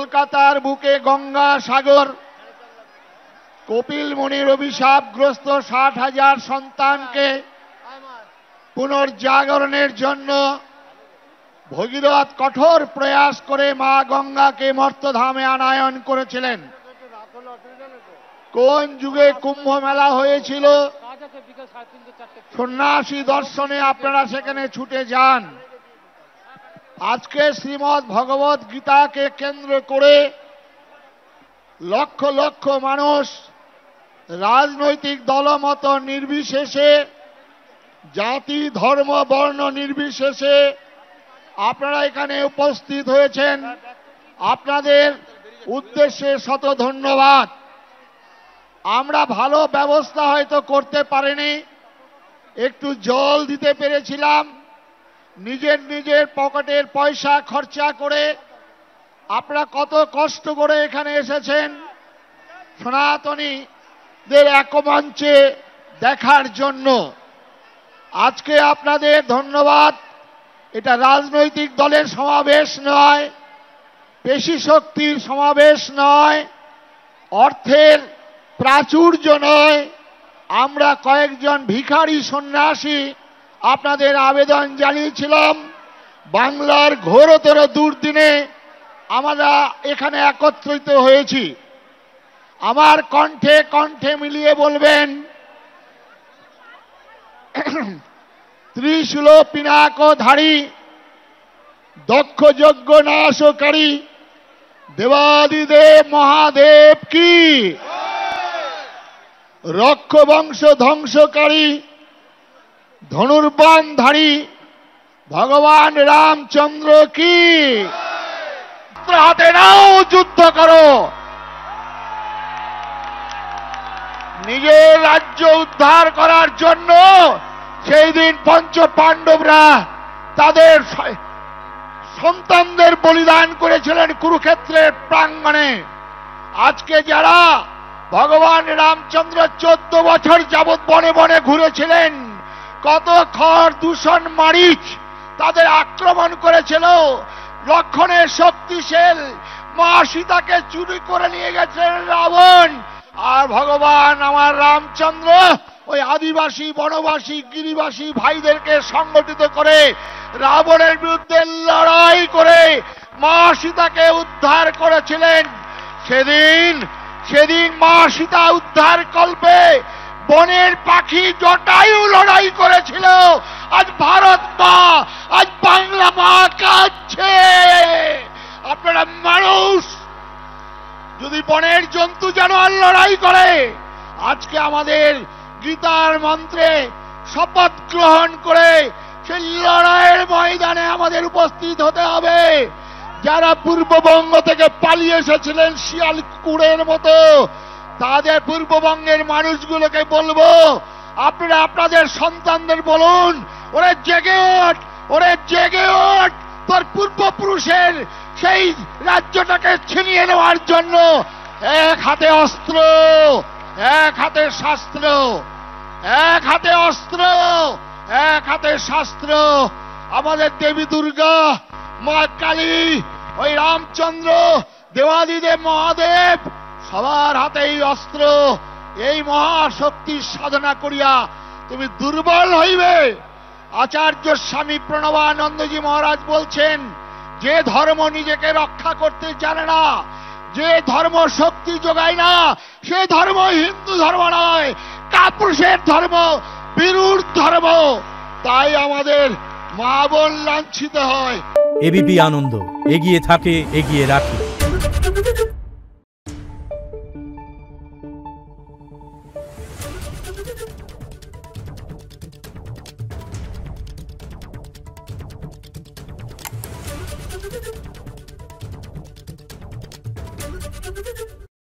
কলকাতার বুকে গঙ্গা সাগর কপিল মুনির অভিশাপগ্রস্ত ৬০,০০০ সন্তানকে পুনর্জাগরণের জন্য ভগীরথ কঠোর প্রয়াস করে মা গঙ্গাকে মর্তধামে আনায়ন করেছিলেন। কোন যুগে কুম্ভ মেলা হয়েছিল? সন্ন্যাসী দর্শনে আপনারা সেখানে ছুটে যান। আজকে শ্রীমদ্ ভগবত গীতাকে কেন্দ্র করে লক্ষ লক্ষ মানুষ রাজনৈতিক দলমত নির্বিশেষে, জাতি ধর্ম বর্ণ নির্বিশেষে আপনারা এখানে উপস্থিত হয়েছেন। আপনাদের উদ্দেশ্যে শত ধন্যবাদ। আমরা ভালো ব্যবস্থা হয়তো করতে পারিনি, একটু জল দিতে পেরেছিলাম, নিজের নিজের পকেটের পয়সা খরচা করে। আপনারা কত কষ্ট করে এখানে এসেছেন সনাতনীদের একমঞ্চে দেখার জন্য। আজকে আপনাদের ধন্যবাদ। এটা রাজনৈতিক দলের সমাবেশ নয়, পেশি শক্তির সমাবেশ নয়, অর্থের প্রাচুর্য নয়। আমরা কয়েকজন ভিখারি সন্ন্যাসী আপনাদের আবেদন জানিয়েছিলাম। বাংলার ঘোরতর দুর্দিনে আমরা এখানে একত্রিত হয়েছি। আমার কণ্ঠে কণ্ঠে মিলিয়ে বলবেন, ত্রিশূল পিনাকধারী দক্ষ যজ্ঞ নাশকারী দেবাদিদেব মহাদেব কি, রক্ষ বংশ ধ্বংসকারী ধনুর্বাণধারী ভগবান রামচন্দ্র কি। হাতে নাও, যুদ্ধ করো। নিজের রাজ্য উদ্ধার করার জন্য সেই দিন পঞ্চ পাণ্ডবরা তাদের সন্তানদের বলিদান করেছিলেন কুরুক্ষেত্রের প্রাঙ্গণে। আজকে যারা ভগবান রামচন্দ্র 14 বছর যাবৎ বনে বনে ঘুরেছিলেন, কত খড় দূষণ মারিচ তাদের আক্রমণ করেছিল, লক্ষণের শক্তিশাল মা সীতাকে চুরি করে নিয়ে গেছেন রাবণ। আর ভগবান আমার রামচন্দ্র ওই আদিবাসী বনবাসী গিরিবাসী ভাইদেরকে সংগঠিত করে রাবণের বিরুদ্ধে লড়াই করে মা সীতাকে উদ্ধার করেছিলেন। সেদিন মা সীতা উদ্ধার কল্পে বনের পাখি জটায়ু লড়াই করেছিল। আজ ভারত মা, আজ বাংলা মা কাঁদছে। আপনারা মানুষ, যদি বনের জন্তু জানোয়ার লড়াই করে, আজকে আমাদের গীতার মন্ত্রে শপথ গ্রহণ করে সেই লড়াইয়ের ময়দানে আমাদের উপস্থিত হতে হবে। যারা পূর্ববঙ্গ থেকে পালিয়ে এসেছিলেন শিয়াল কুকুরের মতো, তাদের পূর্ববঙ্গের মানুষগুলোকে বলবো, আপনারা আপনাদের সন্তানদের বলুন, ওরে জেগে ওঠ, ওরে জেগে ওঠ, তোর পূর্বপুরুষের সেই রাজ্যটাকে ছিনিয়ে নেওয়ার জন্য। এক হাতে অস্ত্র, এক হাতে শাস্ত্র, এক হাতে অস্ত্র, এক হাতে শাস্ত্র। আমাদের দেবী দুর্গা, মা কালী, ওই রামচন্দ্র, দেবাদিদেব মহাদেব সবার হাতেই অস্ত্র। এই মহাশক্তির সাধনা করিয়া তুমি দুর্বল হইবে। আচার্য স্বামী প্রণবানন্দজি মহারাজ বলছেন, যে ধর্ম নিজেকে রক্ষা করতে জানে না, যে ধর্ম শক্তি যোগায় না, সে ধর্ম হিন্দু ধর্ম নয়, কাপুরুষের ধর্ম, বিরূঢ় ধর্ম। তাই আমাদের মা বোন লাঞ্ছিত হয়। এবিপি আনন্দ এগিয়ে থাকে, এগিয়ে রাখে। Thank you.